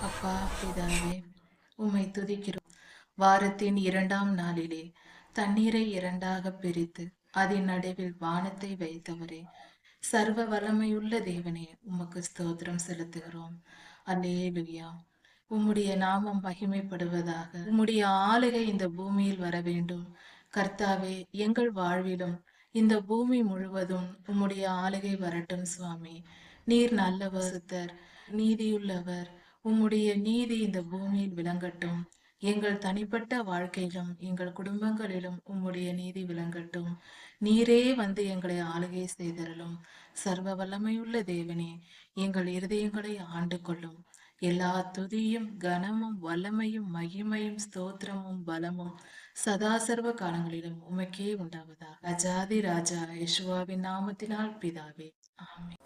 அப்பா பிதாவே, உம்மை துதிக்கிறோம். வாரத்தின் 2ஆம் நாளிலே தண்ணீரை இரண்டாக பிரித்து அதன் நடுவில் வானத்தை வைத்தவரே, சர்வ வல்லமையுள்ள தேவனே, உமக்கு ஸ்தோத்திரம் செலுத்துகிறோம். அல்லேலுயா. உம்முடைய நாமம் மகிமைப்படுவதாக. உம்முடைய ஆளுகை இந்த பூமியில் வர வேண்டும். கர்த்தாவே, எங்கள் வாழ்விலும் இந்த பூமி முழுவதும் உம்முடைய ஆளுகை வரட்டும் சுவாமி. நீர் நல்லவர், சுத்தர், நீதியுள்ளவர். உம்முடைய நீதி இந்த பூமியில் விளங்கட்டும். எங்கள் தனிப்பட்ட வாழ்க்கையிலும் எங்கள் குடும்பங்களிலும் உம்முடைய நீதி விளங்கட்டும். நீரே வந்து எங்களை ஆளுகை செய்தருளும். சர்வ வல்லமையுள்ள தேவனே, எங்கள் இருதயங்களை ஆண்டு கொள்ளும். எல்லா துதியும் கனமும் வல்லமையும் மகிமையும் ஸ்தோத்திரமும் பலமும் சதா சர்வ காலங்களிலும் உமக்கே உண்டாவதாக. ராஜாதி ராஜா யெஷுவாவின் நாமத்தினால் பிதாவே, ஆமென்.